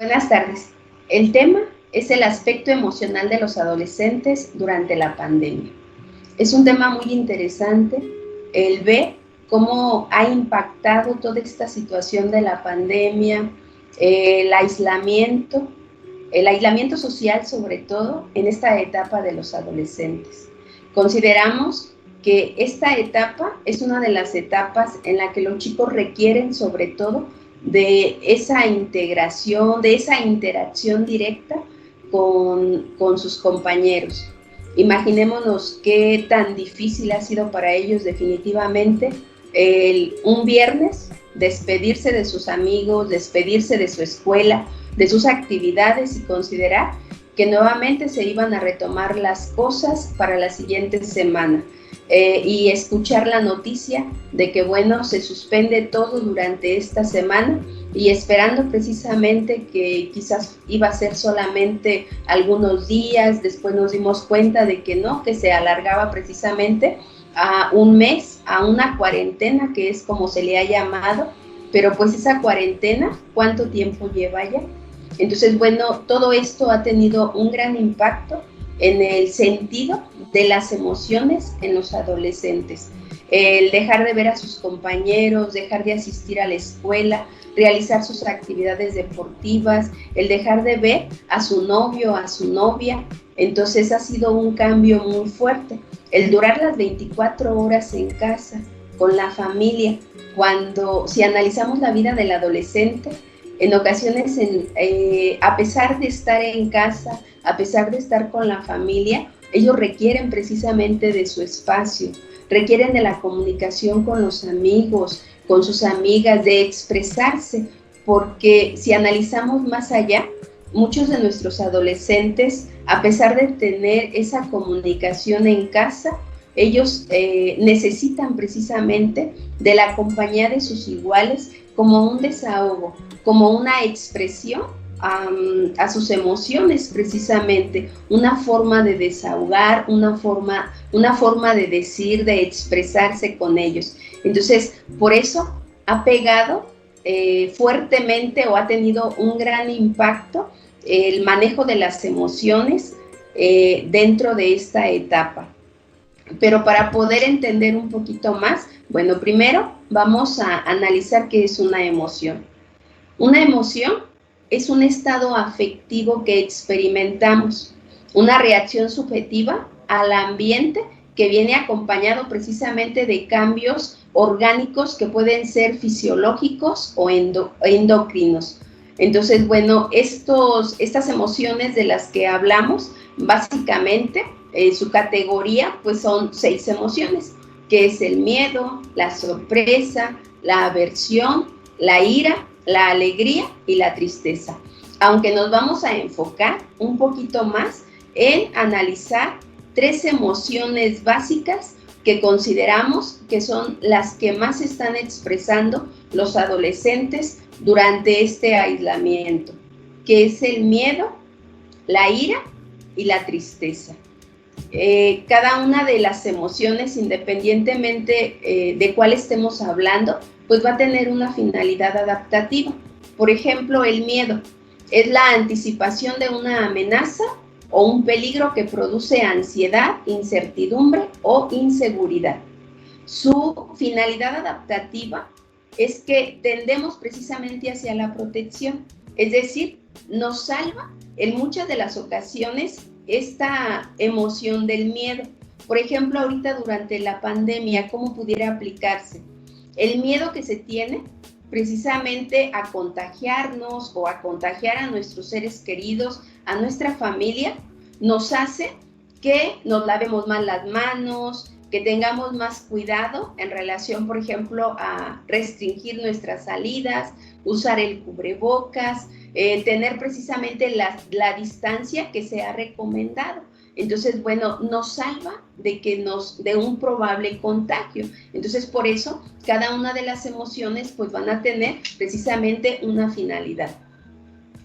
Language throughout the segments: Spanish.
Buenas tardes. El tema es el aspecto emocional de los adolescentes durante la pandemia. Es un tema muy interesante el ver cómo ha impactado toda esta situación de la pandemia, el aislamiento social sobre todo en esta etapa de los adolescentes. Consideramos que esta etapa es una de las etapas en la que los chicos requieren sobre todo de esa integración, de esa interacción directa con sus compañeros. Imaginémonos qué tan difícil ha sido para ellos definitivamente un viernes despedirse de sus amigos, despedirse de su escuela, de sus actividades y considerar que nuevamente se iban a retomar las cosas para la siguiente semana. Y escuchar la noticia de que, bueno, se suspende todo durante esta semana y esperando precisamente que quizás iba a ser solamente algunos días. Después nos dimos cuenta de que no, que se alargaba precisamente a un mes, a una cuarentena, que es como se le ha llamado, pero pues esa cuarentena, ¿cuánto tiempo lleva ya? Entonces, bueno, todo esto ha tenido un gran impacto en el sentido de las emociones en los adolescentes. El dejar de ver a sus compañeros, dejar de asistir a la escuela, realizar sus actividades deportivas, el dejar de ver a su novio, a su novia. Entonces ha sido un cambio muy fuerte. El durar las 24 horas en casa, con la familia, cuando si analizamos la vida del adolescente, en ocasiones, a pesar de estar en casa, a pesar de estar con la familia, ellos requieren precisamente de su espacio, requieren de la comunicación con los amigos, con sus amigas, de expresarse, porque si analizamos más allá, muchos de nuestros adolescentes, a pesar de tener esa comunicación en casa, ellos necesitan precisamente de la compañía de sus iguales como un desahogo, como una expresión a sus emociones precisamente, una forma de desahogar, una forma de decir, de expresarse con ellos. Entonces, por eso ha pegado fuertemente o ha tenido un gran impacto el manejo de las emociones dentro de esta etapa. Pero para poder entender un poquito más, bueno, primero vamos a analizar qué es una emoción. Una emoción es un estado afectivo que experimentamos, una reacción subjetiva al ambiente que viene acompañado precisamente de cambios orgánicos que pueden ser fisiológicos o endocrinos. Entonces, bueno, estas emociones de las que hablamos, básicamente, su categoría, pues son 6 emociones, que es el miedo, la sorpresa, la aversión, la ira, la alegría y la tristeza. Aunque nos vamos a enfocar un poquito más en analizar 3 emociones básicas que consideramos que son las que más están expresando los adolescentes durante este aislamiento, que es el miedo, la ira y la tristeza. Cada una de las emociones, independientemente de cuál estemos hablando, pues va a tener una finalidad adaptativa. Por ejemplo, el miedo es la anticipación de una amenaza o un peligro que produce ansiedad, incertidumbre o inseguridad. Su finalidad adaptativa es que tendemos precisamente hacia la protección, es decir, nos salva en muchas de las ocasiones esta emoción del miedo. Por ejemplo, ahorita durante la pandemia, ¿cómo pudiera aplicarse? El miedo que se tiene precisamente a contagiarnos o a contagiar a nuestros seres queridos, a nuestra familia, nos hace que nos lavemos más las manos, que tengamos más cuidado en relación, por ejemplo, a restringir nuestras salidas, usar el cubrebocas, tener precisamente la distancia que se ha recomendado. Entonces, bueno, nos salva de un probable contagio. Entonces, por eso, cada una de las emociones pues van a tener precisamente una finalidad.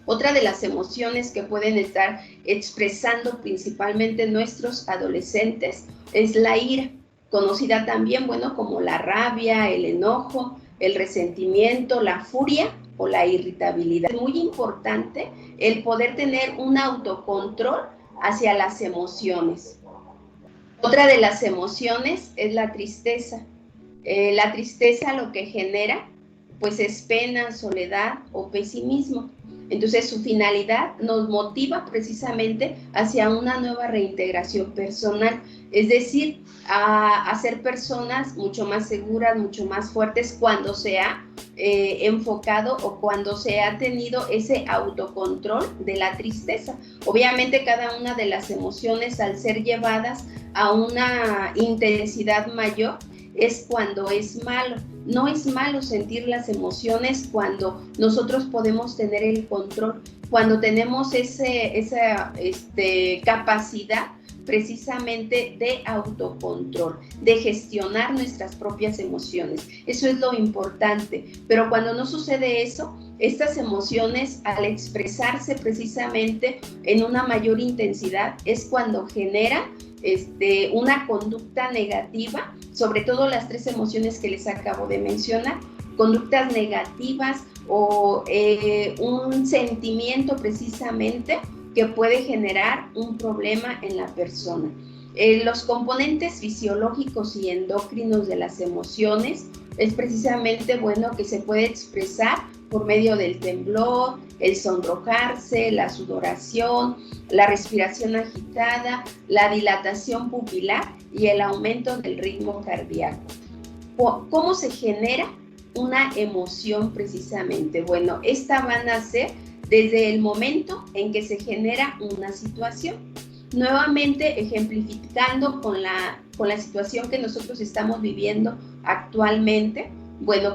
Otra de las emociones que pueden estar expresando principalmente nuestros adolescentes es la ira, conocida también, bueno, como la rabia, el enojo, el resentimiento, la furia o la irritabilidad. Es muy importante el poder tener un autocontrol hacia las emociones. Otra de las emociones es la tristeza. La tristeza lo que genera pues es pena, soledad o pesimismo. Entonces su finalidad nos motiva precisamente hacia una nueva reintegración personal, es decir, a ser personas mucho más seguras, mucho más fuertes cuando se ha enfocado o cuando se ha tenido ese autocontrol de la tristeza. Obviamente cada una de las emociones, al ser llevadas a una intensidad mayor, es cuando es malo. No es malo sentir las emociones cuando nosotros podemos tener el control, cuando tenemos esa capacidad precisamente de autocontrol, de gestionar nuestras propias emociones. Eso es lo importante. Pero cuando no sucede eso, estas emociones, al expresarse precisamente en una mayor intensidad, es cuando genera una conducta negativa, sobre todo las 3 emociones que les acabo de mencionar, conductas negativas o un sentimiento precisamente que puede generar un problema en la persona. Los componentes fisiológicos y endocrinos de las emociones es precisamente que se puede expresar por medio del temblor, el sonrojarse, la sudoración, la respiración agitada, la dilatación pupilar y el aumento del ritmo cardíaco. ¿Cómo se genera una emoción precisamente? Bueno, esta va a nacer desde el momento en que se genera una situación. Nuevamente ejemplificando con la situación que nosotros estamos viviendo actualmente,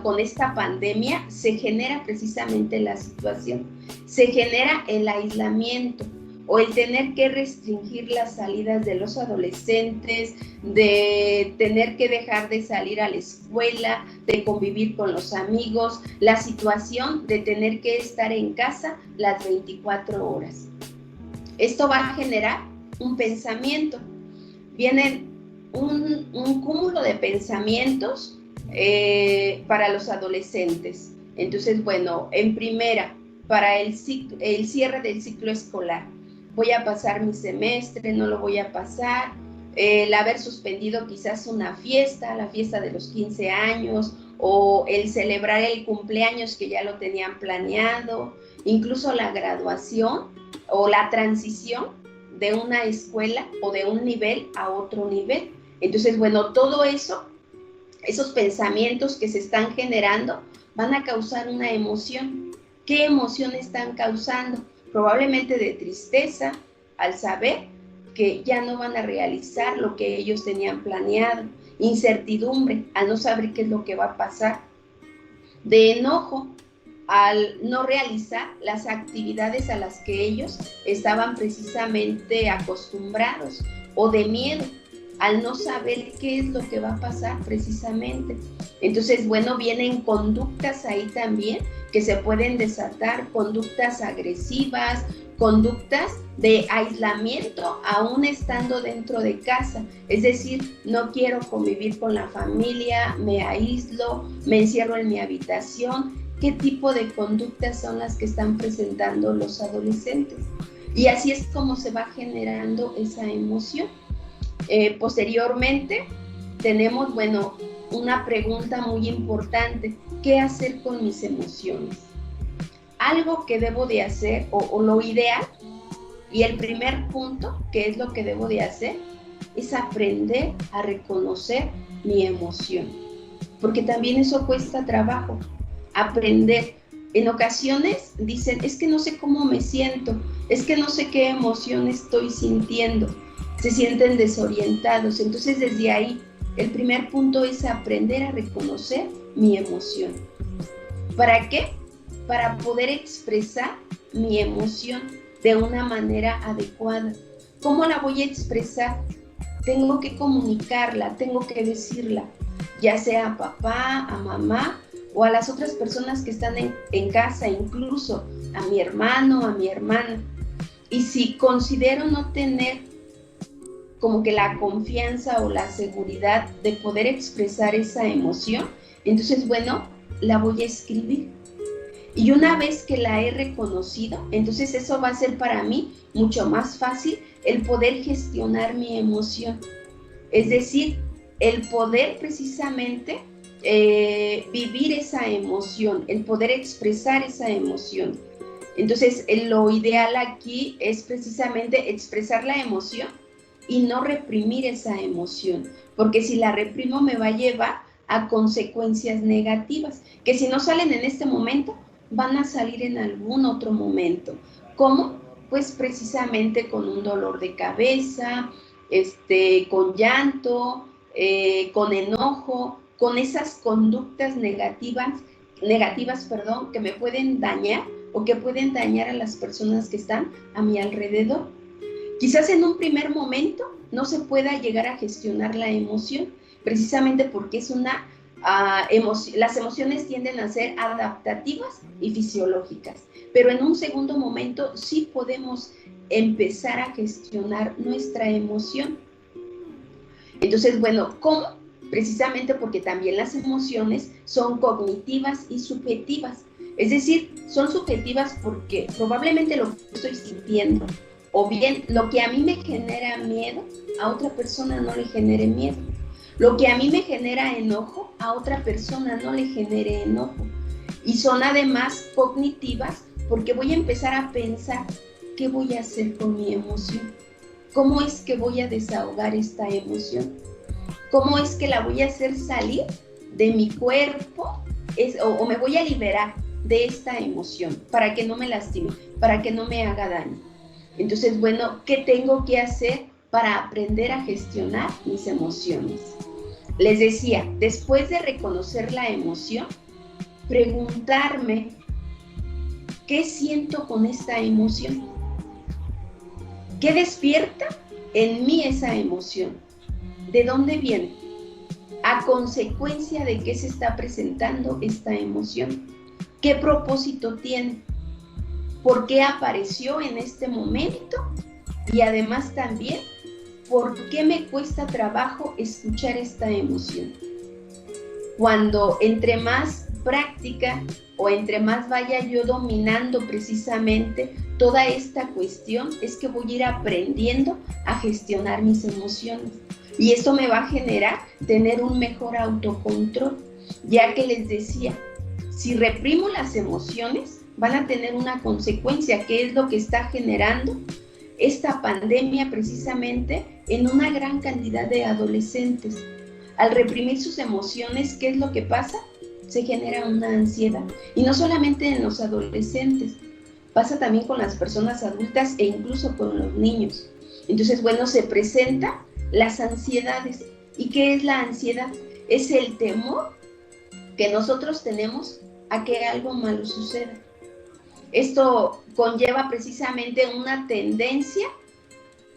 con esta pandemia se genera precisamente la situación, se genera el aislamiento o el tener que restringir las salidas de los adolescentes, de tener que dejar de salir a la escuela, de convivir con los amigos, la situación de tener que estar en casa las 24 horas. Esto va a generar un pensamiento, viene un cúmulo de pensamientos para los adolescentes. Entonces, en primera, para el cierre del ciclo escolar, voy a pasar mi semestre, no lo voy a pasar, el haber suspendido quizás una fiesta, la fiesta de los 15 años, o el celebrar el cumpleaños que ya lo tenían planeado, incluso la graduación o la transición de una escuela o de un nivel a otro nivel. Entonces, todo eso, esos pensamientos que se están generando van a causar una emoción. ¿Qué emoción están causando? Probablemente de tristeza al saber que ya no van a realizar lo que ellos tenían planeado, incertidumbre al no saber qué es lo que va a pasar, de enojo al no realizar las actividades a las que ellos estaban precisamente acostumbrados, o de miedo al no saber qué es lo que va a pasar precisamente. Entonces, vienen conductas ahí también que se pueden desatar, conductas agresivas, conductas de aislamiento aún estando dentro de casa. Es decir, no quiero convivir con la familia, me aíslo, me encierro en mi habitación. ¿Qué tipo de conductas son las que están presentando los adolescentes? Y así es como se va generando esa emoción. Posteriormente tenemos, una pregunta muy importante: ¿qué hacer con mis emociones? Algo que debo de hacer, o lo ideal, y el primer punto, que es lo que debo de hacer, es aprender a reconocer mi emoción, porque también eso cuesta trabajo, aprender. En ocasiones dicen, es que no sé cómo me siento, es que no sé qué emoción estoy sintiendo, se sienten desorientados. Entonces, desde ahí, el primer punto es aprender a reconocer mi emoción. ¿Para qué? Para poder expresar mi emoción de una manera adecuada. ¿Cómo la voy a expresar? Tengo que comunicarla, tengo que decirla, ya sea a papá, a mamá o a las otras personas que están en casa, incluso a mi hermano, a mi hermana. Y si considero no tener como que la confianza o la seguridad de poder expresar esa emoción, entonces, la voy a escribir. Y una vez que la he reconocido, entonces eso va a ser para mí mucho más fácil el poder gestionar mi emoción. Es decir, el poder precisamente vivir esa emoción, el poder expresar esa emoción. Entonces, lo ideal aquí es precisamente expresar la emoción y no reprimir esa emoción, porque si la reprimo me va a llevar a consecuencias negativas, que si no salen en este momento, van a salir en algún otro momento. ¿Cómo? Pues precisamente con un dolor de cabeza, con llanto, con enojo, con esas conductas negativas, que me pueden dañar o que pueden dañar a las personas que están a mi alrededor. Quizás en un primer momento no se pueda llegar a gestionar la emoción, precisamente porque es las emociones tienden a ser adaptativas y fisiológicas, pero en un segundo momento sí podemos empezar a gestionar nuestra emoción. Entonces, bueno, ¿cómo? Precisamente porque también las emociones son cognitivas y subjetivas. Es decir, son subjetivas porque probablemente lo que estoy sintiendo, o bien lo que a mí me genera miedo, a otra persona no le genere miedo. Lo que a mí me genera enojo, a otra persona no le genere enojo. Y son además cognitivas porque voy a empezar a pensar qué voy a hacer con mi emoción. ¿Cómo es que voy a desahogar esta emoción? ¿Cómo es que la voy a hacer salir de mi cuerpo o me voy a liberar de esta emoción para que no me lastime, para que no me haga daño? Entonces, bueno, ¿qué tengo que hacer para aprender a gestionar mis emociones? Les decía, después de reconocer la emoción, preguntarme, ¿qué siento con esta emoción? ¿Qué despierta en mí esa emoción? ¿De dónde viene? ¿A consecuencia de qué se está presentando esta emoción? ¿Qué propósito tiene? ¿Por qué apareció en este momento? Y además también, ¿por qué me cuesta trabajo escuchar esta emoción? Cuando entre más práctica o entre más vaya yo dominando precisamente toda esta cuestión, es que voy a ir aprendiendo a gestionar mis emociones. Y esto me va a generar tener un mejor autocontrol, ya que les decía, si reprimo las emociones, van a tener una consecuencia, que es lo que está generando esta pandemia precisamente en una gran cantidad de adolescentes. Al reprimir sus emociones, ¿qué es lo que pasa? Se genera una ansiedad. Y no solamente en los adolescentes, pasa también con las personas adultas e incluso con los niños. Entonces, bueno, se presentan las ansiedades. ¿Y qué es la ansiedad? Es el temor que nosotros tenemos a que algo malo suceda. Esto conlleva precisamente una tendencia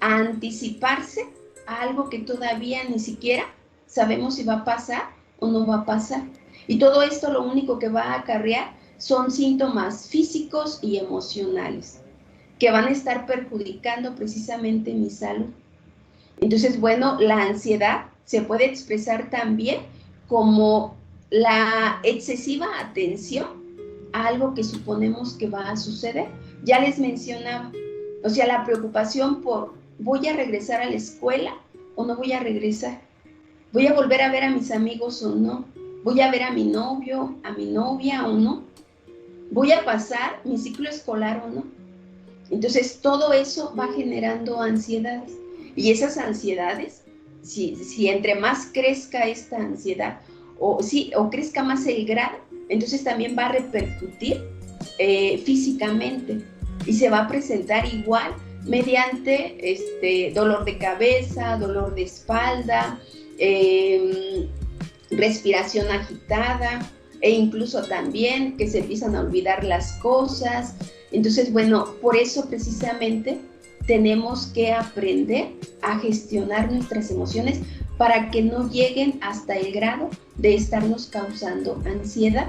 a anticiparse a algo que todavía ni siquiera sabemos si va a pasar o no va a pasar. Y todo esto lo único que va a acarrear son síntomas físicos y emocionales que van a estar perjudicando precisamente mi salud. Entonces, bueno, la ansiedad se puede expresar también como la excesiva atención a algo que suponemos que va a suceder. Ya les mencionaba, o sea, la preocupación por ¿voy a regresar a la escuela o no voy a regresar? ¿Voy a volver a ver a mis amigos o no? ¿Voy a ver a mi novio, a mi novia o no? ¿Voy a pasar mi ciclo escolar o no? Entonces, todo eso va generando ansiedades. Y esas ansiedades, si entre más crezca esta ansiedad, o crezca más el grado, entonces también va a repercutir físicamente y se va a presentar igual mediante dolor de cabeza, dolor de espalda, respiración agitada e incluso también que se empiezan a olvidar las cosas. Entonces, bueno, por eso precisamente tenemos que aprender a gestionar nuestras emociones para que no lleguen hasta el grado de estarnos causando ansiedad.